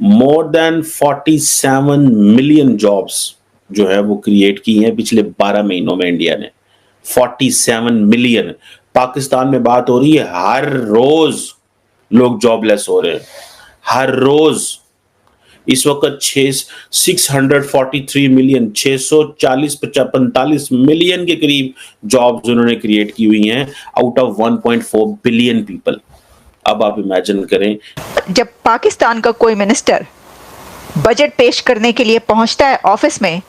More than 47 million jobs जो है वो क्रिएट की हैं पिछले 12 महीनों में इंडिया ने। 47 मिलियन। पाकिस्तान में बात हो रही है, हर रोज लोग जॉबलेस हो रहे हैं, हर रोज। इस वक्त 643 मिलियन, 645 मिलियन के करीब जॉब्स उन्होंने क्रिएट की हुई हैं आउट ऑफ 1.4 बिलियन पीपल। अब आप इमेजिन करें, जब पाकिस्तान का कोई मिनिस्टर बजट पेश करने के लिए पहुंचता है ऑफिस में,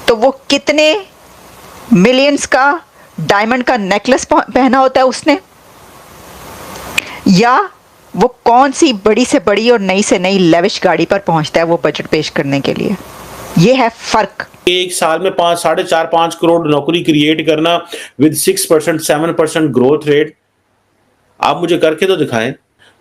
तो वो कितने मिलियंस का डायमंड का नेकलेस पहना होता है उसने, या वो कौन सी बड़ी से बड़ी और नई से नई लेविश गाड़ी पर पहुंचता है वो बजट पेश करने के लिए। ये है फर्क। एक साल में 4.5 करोड़ नौकरी क्रिएट करना विद 6% 7% ग्रोथ रेट, आप मुझे करके तो दिखाएं।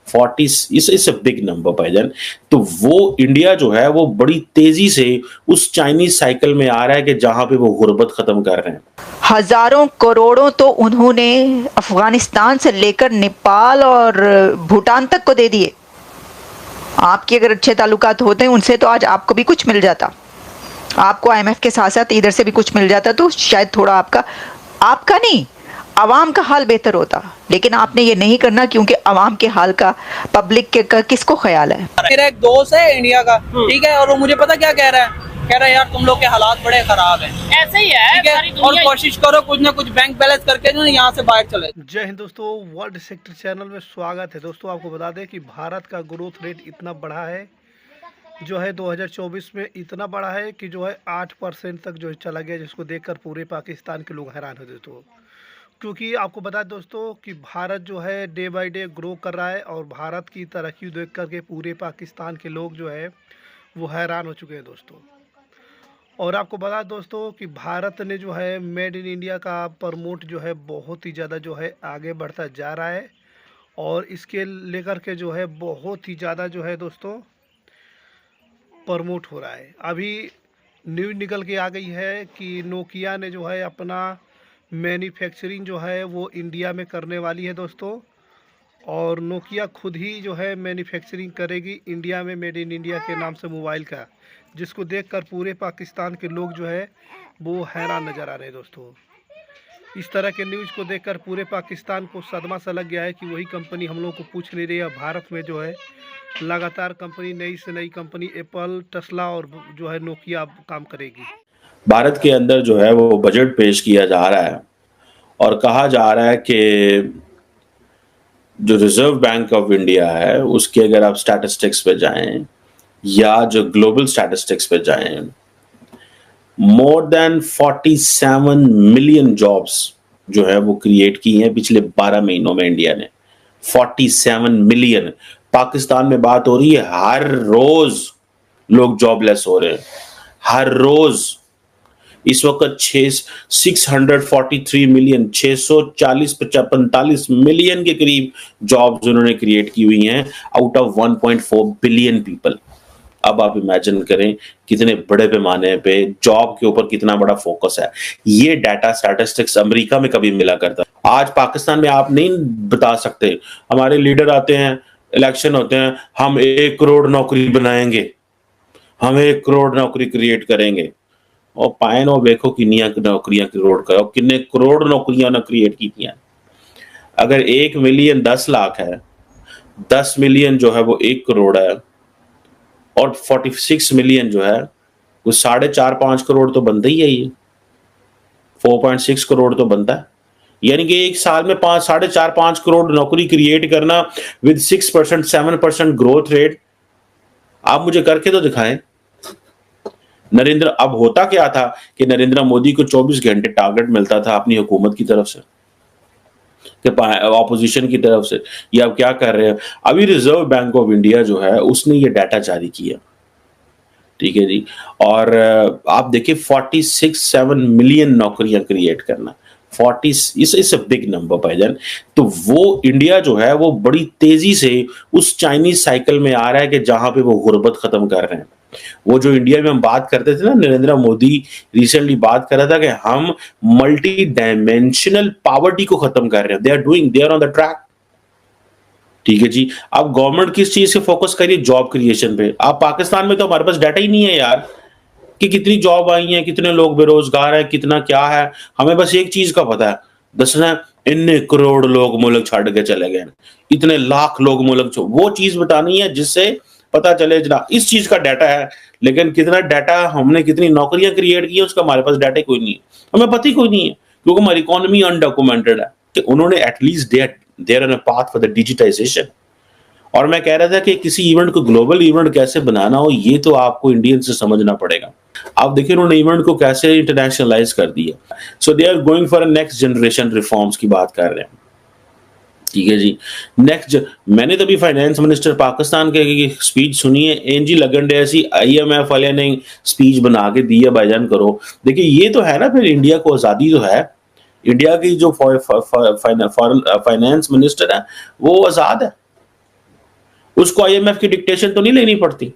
40 इस बिग नंबर भाईजान। तो वो इंडिया जो है वो बड़ी तेजी से उस चाइनीज साइकिल में आ रहा है कि जहां पे वो गुर्बत खत्म कर रहे हैं। हजारों करोड़ों तो उन्होंने अफगानिस्तान से लेकर नेपाल और भूटान तक को दे दिए। आपके अगर अच्छे ताल्लुकात होते हैं उनसे तो आज आपको भी कुछ मिल जाता, आपको IMF के साथ साथ इधर से भी कुछ मिल जाता, तो शायद थोड़ा आपका नहीं, आवाम का हाल बेहतर होता। लेकिन आपने ये नहीं करना, क्योंकि आवाम के हाल का पब्लिक के का किसको ख्याल है। मेरा एक दोस्त है इंडिया का, ठीक है, और वो मुझे पता क्या कह रहा है, कह रहा है यार तुम लोग के हालात बड़े खराब हैं। ऐसे ही है, ठीक है, और कोशिश करो कुछ ना कुछ बैंक बैलेंस करके जो यहाँ से बाहर चले। जय हिंद दोस्तों, वर्ल्ड सेक्टर चैनल में स्वागत है। दोस्तों आपको बता दें कि भारत का ग्रोथ रेट इतना बढ़ा है जो है 2024 में, इतना बढ़ा है कि जो है 8% तक जो है चला गया, जिसको देखकर पूरे पाकिस्तान के लोग हैरान हो दोस्तों। क्योंकि आपको बता दें दोस्तों कि भारत जो है डे बाय डे ग्रो कर रहा है, और भारत की तरक्की देख करके पूरे पाकिस्तान के लोग जो है वो हैरान हो चुके हैं दोस्तों। और आपको बता दोस्तों कि भारत ने जो है मेड इन इंडिया का प्रमोट जो है बहुत ही ज़्यादा जो है आगे बढ़ता जा रहा है, और इसके लेकर के जो है बहुत ही ज़्यादा जो है दोस्तों प्रमोट हो रहा है। अभी न्यूज़ निकल के आ गई है कि नोकिया ने जो है अपना मैन्युफैक्चरिंग जो है वो इंडिया में करने वाली है दोस्तों, और नोकिया खुद ही जो है मैन्युफैक्चरिंग करेगी इंडिया में मेड इन इंडिया के नाम से मोबाइल का, जिसको देखकर पूरे पाकिस्तान के लोग जो है वो हैरान नज़र आ रहे हैं दोस्तों। इस तरह के न्यूज़ को देखकर पूरे पाकिस्तान को सदमा सा लग गया है कि वही कंपनी हम लोग को पूछ नहीं रही है। भारत में जो है लगातार कंपनी, नई से नई कंपनी एप्पल, टेस्ला और जो है नोकिया काम करेगी। भारत के अंदर जो है वो बजट पेश किया जा रहा है और कहा जा रहा है कि जो रिजर्व बैंक ऑफ इंडिया है उसके अगर आप स्टैटिस्टिक्स पे जाएं या जो ग्लोबल स्टैटिस्टिक्स पे जाएं, मोर देन 47 मिलियन जॉब्स जो है वो क्रिएट की हैं पिछले 12 महीनों में इंडिया ने। 47 मिलियन। पाकिस्तान में बात हो रही है, हर रोज लोग जॉबलेस हो रहे हैं, हर रोज। इस वक्त 643 मिलियन, 645 मिलियन के करीब जॉब्स उन्होंने क्रिएट की हुई हैं आउट ऑफ 1.4 बिलियन पीपल। अब आप इमेजिन करें कितने बड़े पैमाने पे जॉब के ऊपर कितना बड़ा फोकस है। ये डाटा स्टैटिस्टिक्स अमेरिका में कभी मिला करता, आज पाकिस्तान में आप नहीं बता सकते। हमारे लीडर आते हैं, इलेक्शन होते हैं, हम 1 करोड़ नौकरी बनाएंगे, हम 1 करोड़ नौकरी क्रिएट करेंगे, और पायन और देखो कितनी नौकरियां क्रिएट करो, कितने करोड़ नौकरियां ने क्रिएट की थी। अगर 1 मिलियन 10 लाख है, 10 मिलियन जो है वो 1 करोड़ है, और 46 मिलियन जो है वो 4.5-5 करोड़ तो बनता ही है। ये 4.6 करोड़ तो बनता है। यानी कि एक साल में 4.5-5 करोड़ नौकरी क्रिएट करना विद 6% 7% ग्रोथ रेट, आप मुझे करके तो दिखाएं। अब होता क्या था कि नरेंद्र मोदी को 24 घंटे टारगेट मिलता था अपनी हुकूमत की तरफ से, ऑपोजिशन की तरफ से। ये अब क्या कर रहे हैं, अभी रिजर्व बैंक ऑफ इंडिया जो है उसने ये डाटा जारी किया, ठीक है जी। और आप देखिए 46-7 मिलियन नौकरियां क्रिएट करना, 40 इस बिग नंबर भाईजान। तो वो इंडिया जो है वो बड़ी तेजी से उस चाइनीज साइकिल में आ रहा है कि जहां पे वो गुर्बत खत्म कर रहे हैं। वो जो इंडिया में हम बात करते थे ना, नरेंद्र मोदी रिसेंटली बात कर रहा था कि हम मल्टी डायमेंशनल पॉवर्टी को खत्म कर रहे हैं। They are on the track, ठीक है जी। अब गवर्नमेंट किस चीज से फोकस करिए? जॉब क्रिएशन पे। अब पाकिस्तान में तो हमारे पास डाटा ही नहीं है यार कि कितनी जॉब आई हैं, कितने लोग बेरोजगार हैं, कितना क्या है। हमें बस एक चीज का पता है, दसना इतने करोड़ लोग मुल्क छाड़ के चले गए, इतने लाख लोग मुल्क वो चीज बतानी है जिससे पता चले जना इस चीज का डाटा है। लेकिन कितना डाटा हमने, कितनी नौकरियां क्रिएट की है, उसका हमारे पास डाटा कोई नहीं है, हमें पता ही कोई नहीं है, क्योंकि हमारी इकोनॉमी अनडॉक्यूमेंटेड है। कि उन्होंने at least they're on a path for the digitisation. और मैं कह रहा था कि किसी इवेंट को ग्लोबल इवेंट कैसे बनाना हो, ये तो आपको इंडियन से समझना पड़ेगा। आप देखिए उन्होंने इवेंट को कैसे इंटरनेशनलाइज कर दिया। So they are going for next generation reforms की बात कर रहे हैं, ठीक है जी। नेक्स्ट, मैंने तो अभी फाइनेंस मिनिस्टर पाकिस्तान के स्पीच सुनी है, एनजी लगन डे ऐसी IMF वाले ने स्पीच बना के दी है, भाईजान करो। देखिए ये तो है ना, फिर इंडिया को आज़ादी तो है, इंडिया की जो फाइनेंस मिनिस्टर है वो आज़ाद है, उसको IMF की डिक्टेशन तो नहीं लेनी पड़ती।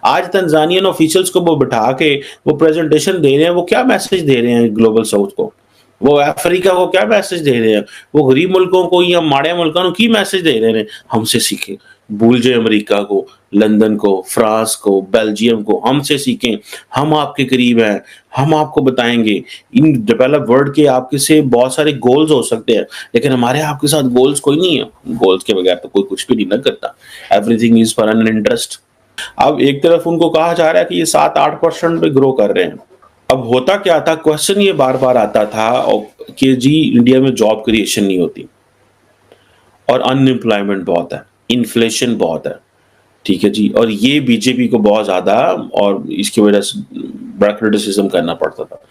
आज तंजानियन ऑफिशियल्स को वो बिठा के वो प्रेजेंटेशन दे रहे हैं, वो क्या मैसेज दे रहे हैं ग्लोबल साउथ को, वो अफ्रीका को क्या मैसेज दे रहे हैं, वो गरीब मुल्कों को या माड़े मुल्कों को की मैसेज दे रहे हैं? हमसे सीखें, भूल जाए अमेरिका को, लंदन को, फ्रांस को, बेल्जियम को, हमसे सीखें, हम आपके करीब हैं, हम आपको बताएंगे। इन डेवलप वर्ल्ड के आपके से बहुत सारे गोल्स हो सकते हैं, लेकिन हमारे आपके साथ गोल्स कोई नहीं है। गोल्स के बगैर तो कोई कुछ भी नहीं ना करता, everything is for an interest. अब एक तरफ उनको कहा जा रहा है कि ये 7-8% पे ग्रो कर रहे हैं। अब होता क्या था, क्वेश्चन ये बार बार आता था कि जी इंडिया में जॉब क्रिएशन नहीं होती और अनएम्प्लॉयमेंट बहुत है, इन्फ्लेशन बहुत है, ठीक है जी। और ये बीजेपी को बहुत ज्यादा, और इसकी वजह से बड़ा क्रिटिसिज्म करना पड़ता था।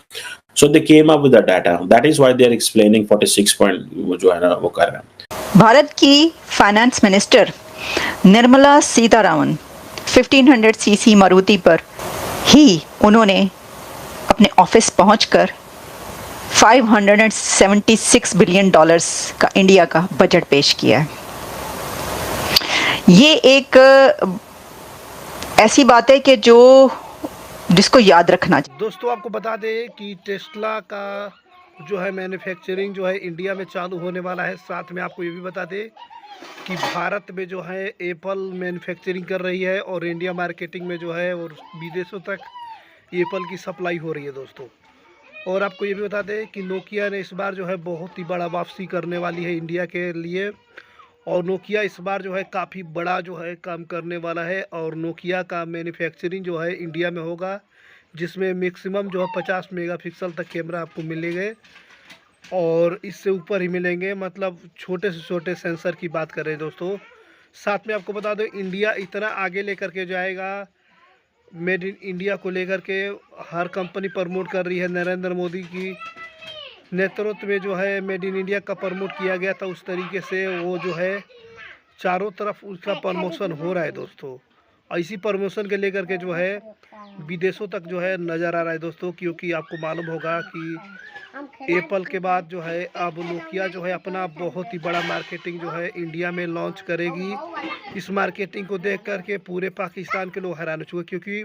So they came up with the data, that is why they are explaining 46 point जो है ना वो कर रहे हैं। भारत की finance minister Nirmala Sitharaman 1500 CC Maruti पर ही उन्होंने अपने ऑफिस पहुंचकर $576 बिलियन का इंडिया का बजट पेश किया है। ये एक ऐसी बात है कि जिसको याद रखना चाहिए। दोस्तों आपको बता दें कि टेस्ला का जो है मैन्युफैक्चरिंग जो है इंडिया में चालू होने वाला है। साथ में आपको ये भी बता दें कि भारत में जो है एप्पल मैन्युफैक्चरिंग कर रही है और इंडिया मार्केटिंग में जो है और विदेशों तक एप्पल की सप्लाई हो रही है दोस्तों। और आपको ये भी बता दें कि नोकिया ने इस बार जो है बहुत ही बड़ा वापसी करने वाली है इंडिया के लिए, और नोकिया इस बार जो है काफ़ी बड़ा जो है काम करने वाला है। और नोकिया का मैन्युफैक्चरिंग जो है इंडिया में होगा, जिसमें मैक्सिमम जो है 50 मेगापिक्सल तक कैमरा आपको मिलेंगे और इससे ऊपर ही मिलेंगे, मतलब छोटे से छोटे सेंसर की बात करें दोस्तों। साथ में आपको बता दो इंडिया इतना आगे लेकर के जाएगा, मेड इन इंडिया को लेकर के हर कंपनी प्रमोट कर रही है। नरेंद्र मोदी की नेतृत्व में जो है मेड इन इंडिया का प्रमोट किया गया था, उस तरीके से वो जो है चारों तरफ उसका प्रमोशन हो रहा है दोस्तों। इसी प्रमोशन के लेकर के जो है विदेशों तक जो है नज़र आ रहा है दोस्तों, क्योंकि आपको मालूम होगा कि एप्पल के बाद जो है अब नोकिया जो है अपना बहुत ही बड़ा मार्केटिंग जो है इंडिया में लॉन्च करेगी। इस मार्केटिंग को देख करके पूरे पाकिस्तान के लोग हैरान हो चुके, क्योंकि